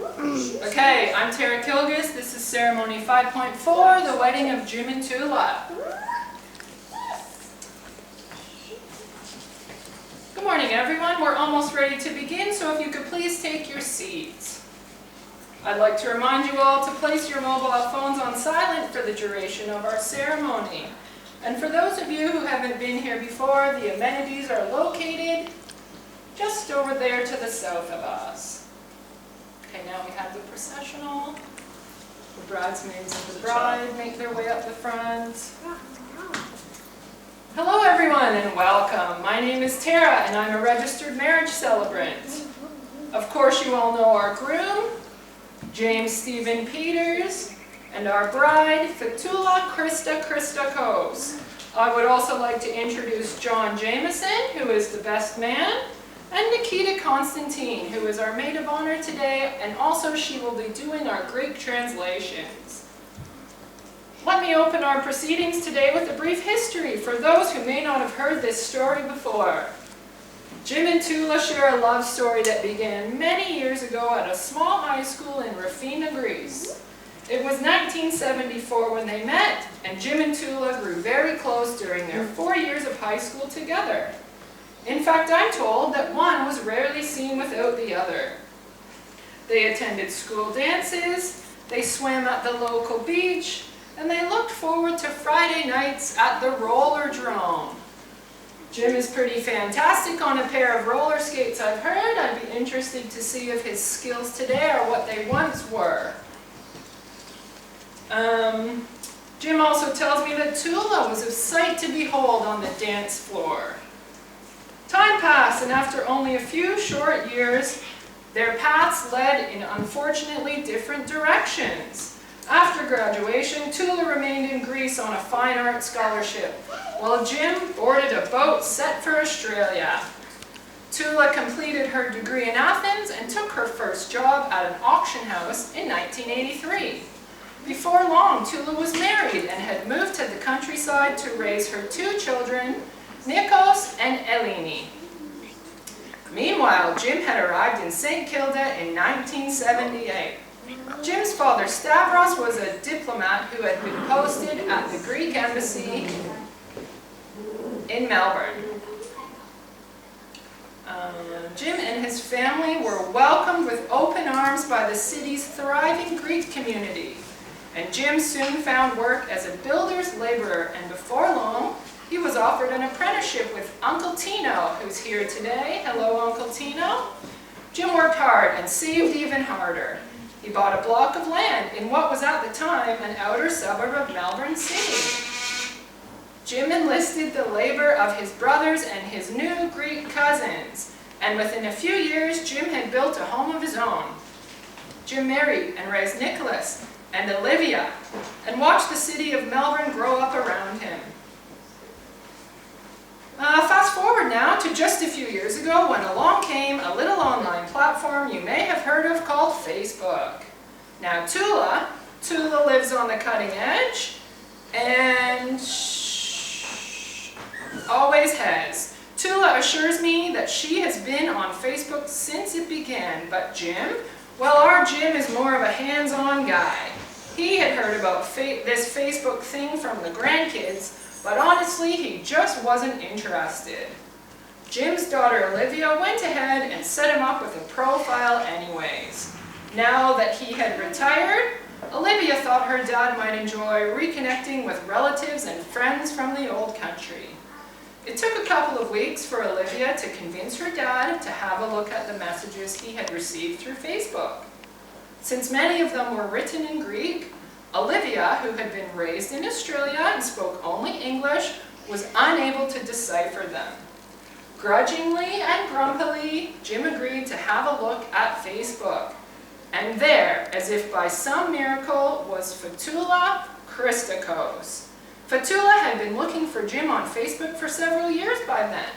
Okay, I'm Kilgus. This is ceremony 5.4, the wedding of Jim and Toula. Good morning, everyone. We're almost ready to begin, so if you could please take your seats. I'd like to remind you all to place your mobile phones on silent for the duration of our ceremony. And for those of you who haven't been here before, the amenities are located just over there to the south of us. Okay, now we have the processional. The bridesmaids and the bride make their way up the front. Hello everyone and welcome. My name is Tara and I'm a registered marriage celebrant. Of course you all know our groom, James Stephen Peters, and our bride, Toula Krista Coase. I would also like to introduce John Jameson, who is the best man, and Nikita Constantine, who is our maid of honor today, and also she will be doing our Greek translations. Let me open our proceedings today with a brief history for those who may not have heard this story before. Jim and Toula share a love story that began many years ago at a small high school in Rafina, Greece. It was 1974 when they met, and Jim and Toula grew very close during their 4 years of high school together. In fact, I'm told that one was rarely seen without the other. They attended school dances, they swam at the local beach, and they looked forward to Friday nights at the roller drome. Jim is pretty fantastic on a pair of roller skates, I've heard. I'd be interested to see if his skills today are what they once were. Jim also tells me that Toula was a sight to behold on the dance floor. Time passed, and after only a few short years, their paths led in unfortunately different directions. After graduation, Toula remained in Greece on a fine arts scholarship, while Jim boarded a boat set for Australia. Toula completed her degree in Athens and took her first job at an auction house in 1983. Before long, Toula was married and had moved to the countryside to raise her 2 children, Nikos and Eleni. Meanwhile, Jim had arrived in St. Kilda in 1978. Jim's father, Stavros, was a diplomat who had been posted at the Greek embassy in Melbourne. Jim and his family were welcomed with open arms by the city's thriving Greek community. And Jim soon found work as a builder's laborer, and before long, he was offered an apprenticeship with Uncle Tino, who's here today. Hello, Uncle Tino. Jim worked hard and saved even harder. He bought a block of land in what was at the time an outer suburb of Melbourne City. Jim enlisted the labor of his brothers and his new Greek cousins, and within a few years, Jim had built a home of his own. Jim married and raised Nicholas and Olivia, and watched the city of Melbourne grow up around him. Fast forward now to just a few years ago when along came a little online platform you may have heard of called Facebook. Now Toula lives on the cutting edge and always has. Toula assures me that she has been on Facebook since it began, but Jim, well, our Jim is more of a hands-on guy. He had heard about this Facebook thing from the grandkids, but honestly, he just wasn't interested. Jim's daughter Olivia went ahead and set him up with a profile anyways. Now that he had retired, Olivia thought her dad might enjoy reconnecting with relatives and friends from the old country. It took a couple of weeks for Olivia to convince her dad to have a look at the messages he had received through Facebook. Since many of them were written in Greek, Olivia, who had been raised in Australia and spoke only English, was unable to decipher them. Grudgingly and grumpily, Jim agreed to have a look at Facebook. And there, as if by some miracle, was Toula Krista Coase. Toula had been looking for Jim on Facebook for several years by then.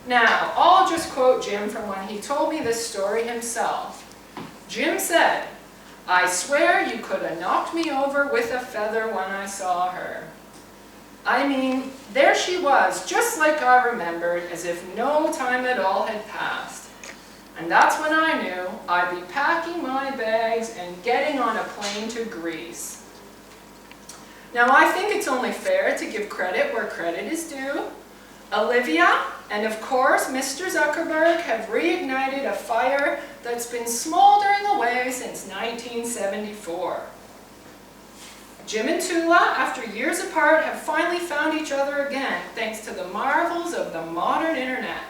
Now, I'll just quote Jim from when he told me this story himself. Jim said, "I swear you could have knocked me over with a feather when I saw her. I mean, there she was, just like I remembered, as if no time at all had passed. And that's when I knew I'd be packing my bags and getting on a plane to Greece. Now I think it's only fair to give credit where credit is due. Olivia and of course Mr. Zuckerberg have reignited a fire that's been smoldering away since 1974. Jim and Toula, after years apart, have finally found each other again thanks to the marvels of the modern internet.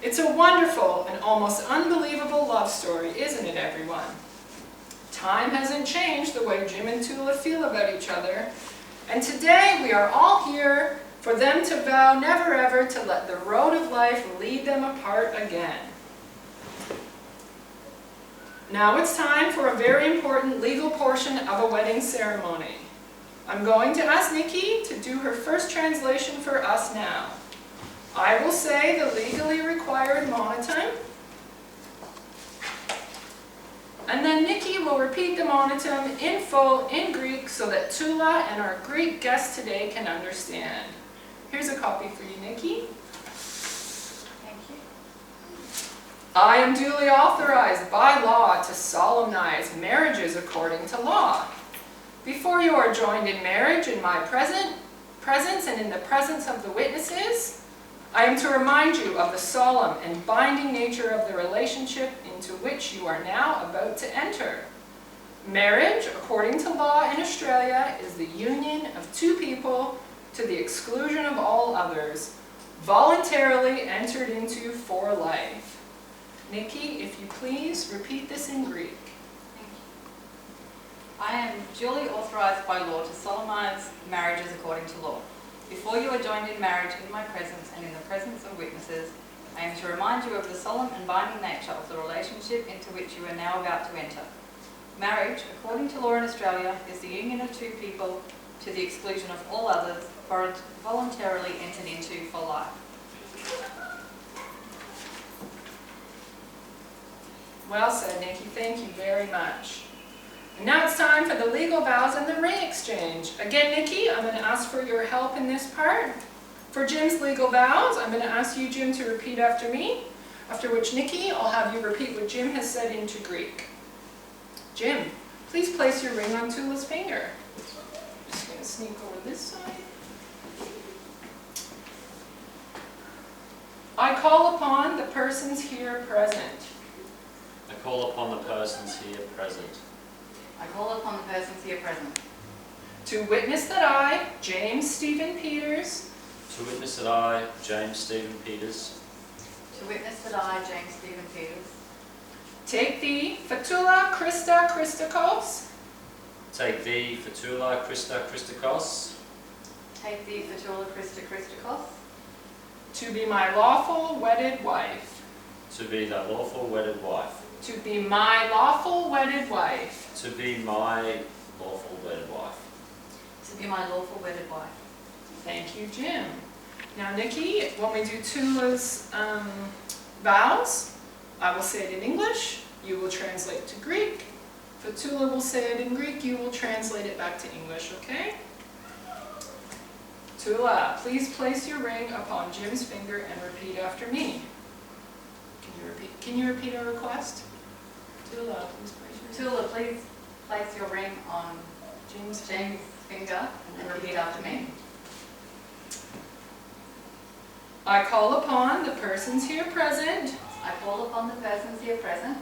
It's a wonderful and almost unbelievable love story, isn't it, everyone? Time hasn't changed the way Jim and Toula feel about each other, and today we are all here for them to vow never ever to let the road of life lead them apart again. Now it's time for a very important legal portion of a wedding ceremony. I'm going to ask Nikki to do her first translation for us now. I will say the legally required monotum, and then Nikki will repeat the monotum in full in Greek so that Toula and our Greek guests today can understand. Here's a copy for you, Nikki. Thank you. I am duly authorized by law to solemnize marriages according to law. Before you are joined in marriage in my presence and in the presence of the witnesses, I am to remind you of the solemn and binding nature of the relationship into which you are now about to enter. Marriage, according to law in Australia, is the union of two people to the exclusion of all others, voluntarily entered into for life. Nikki, if you please, repeat this in Greek. Thank you. I am duly authorized by law to solemnize marriages according to law. Before you are joined in marriage in my presence and in the presence of witnesses, I am to remind you of the solemn and binding nature of the relationship into which you are now about to enter. Marriage, according to law in Australia, is the union of two people to the exclusion of all others, voluntarily entered into for life. Well said, Nikki. Thank you very much. And now it's time for the legal vows and the ring exchange. Again, Nikki, I'm going to ask for your help in this part. For Jim's legal vows, I'm going to ask you, Jim, to repeat after me, after which, Nikki, I'll have you repeat what Jim has said into Greek. Jim, please place your ring on Toula's finger. I'm just going to sneak over this side. I call upon the persons here present. I call upon the persons here present. I call upon the persons here present. To witness that I, James Stephen Peters, To witness that I, James Stephen Peters, To witness that I, James Stephen Peters, take thee, Toula Christa Christakos, take thee, Toula Christa Christakos, take thee, Toula Christa Christakos, to be my lawful wedded wife. to be thy lawful wedded wife. To be my lawful wedded wife. To be my lawful wedded wife. to be my lawful wedded wife. Thank you, Jim. Now, Nikki, when we do Toula's vows, I will say it in English, you will translate to Greek. If Toula will say it in Greek, you will translate it back to English, okay? Toula, please place your ring upon Jim's finger and repeat after me. Can you repeat our request? Toula, please place your ring. Toula, please place your ring on Jim's James' finger and repeat after me. I call upon the persons here present. I call upon the persons here present.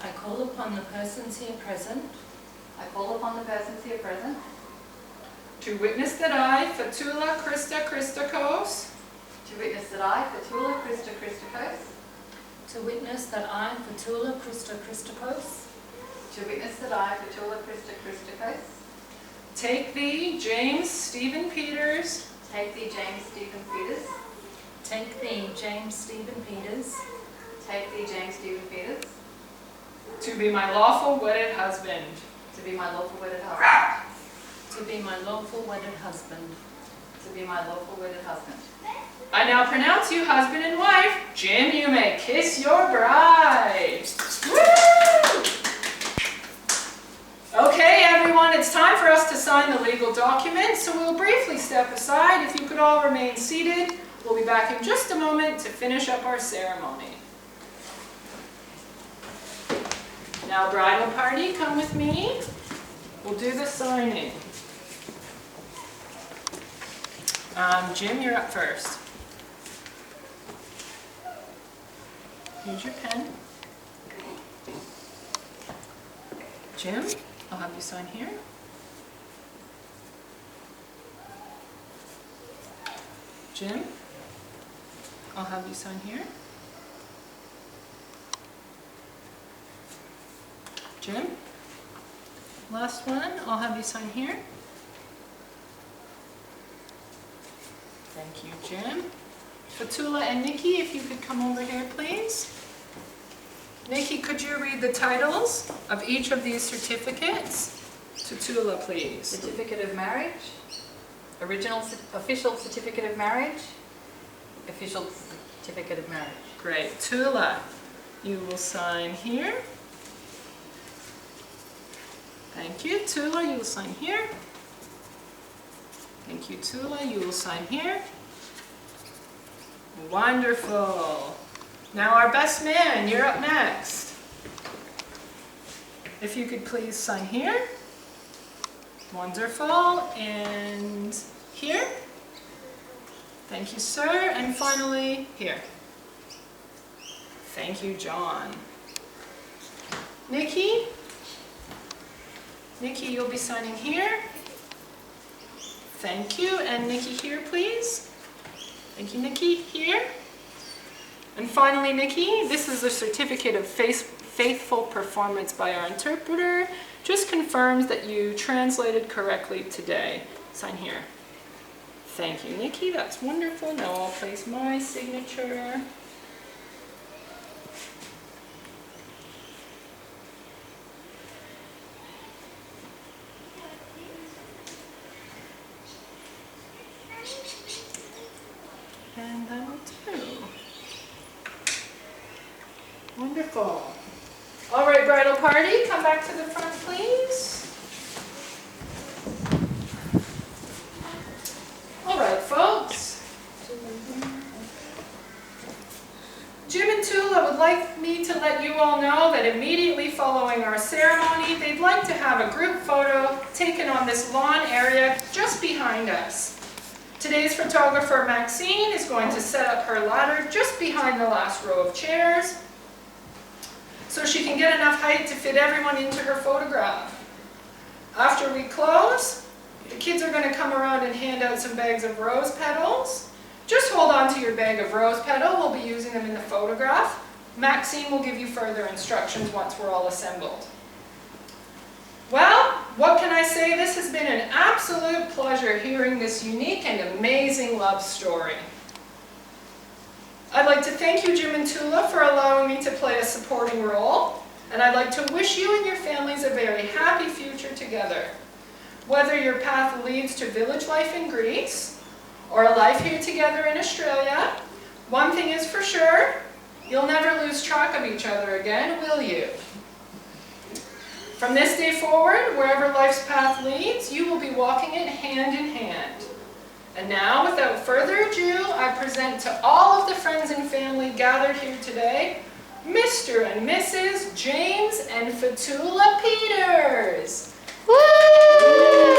I call upon the persons here present I call upon the persons here present To witness that I, Toula Christa Christakos, to witness that I, Toula Christa Christakos, to witness that I, Toula Christa Christakos, to witness that I, Toula Christa Christakos, take thee, James Stephen Peters, take thee, James Stephen Peters, take thee, James Stephen Peters, take thee, James Stephen Peters, to be my lawful wedded husband. to be my lawful wedded husband. to be my lawful wedded husband. To be my lawful wedded husband. I now pronounce you husband and wife. Jim, you may kiss your bride. Woo! Okay, everyone, it's time for us to sign the legal documents, so we'll briefly step aside. If you could all remain seated, we'll be back in just a moment to finish up our ceremony. Now bridal party, come with me. We'll do the signing. Jim, you're up first. Here's your pen. Jim, I'll have you sign here. Jim, I'll have you sign here. Jim, last one, I'll have you sign here. Thank you, Jim. For Toula and Nikki, if you could come over here, please. Nikki, could you read the titles of each of these certificates to Toula, please? Certificate of marriage, official certificate of marriage, official certificate of marriage. Great. Toula, you will sign here. Thank you. Toula, you will sign here. Thank you, Toula. You will sign here. Wonderful. Now our best man, you're up next. If you could please sign here. Wonderful. And here. Thank you, sir. And finally, here. Thank you, John. Nikki? Nikki, you'll be signing here. Thank you. And Nikki here, please. Thank you, Nikki. Here. And finally, Nikki, this is a certificate of faithful performance by our interpreter. Just confirms that you translated correctly today. Sign here. Thank you, Nikki. That's wonderful. Now I'll place my signature. And that will do. Wonderful. All right, bridal party, come back to the front, please. All right, folks. Jim and Toula would like me to let you all know that immediately following our ceremony, they'd like to have a group photo taken on this lawn area just behind us. Today's photographer, Maxine, is going to set up her ladder just behind the last row of chairs so she can get enough height to fit everyone into her photograph. After we close, the kids are going to come around and hand out some bags of rose petals. Just hold on to your bag of rose petal. We'll be using them in the photograph. Maxine will give you further instructions once we're all assembled. Well, what can I say? This has been an absolute pleasure hearing this unique and amazing love story. I'd like to thank you, Jim and Toula, for allowing me to play a supporting role, and I'd like to wish you and your families a very happy future together. Whether your path leads to village life in Greece, or a life here together in Australia, one thing is for sure, you'll never lose track of each other again, will you? From this day forward, wherever life's path leads, you will be walking it hand in hand. And now, without further ado, I present to all of the friends and family gathered here today, Mr. and Mrs. James and Toula Peters. Woo!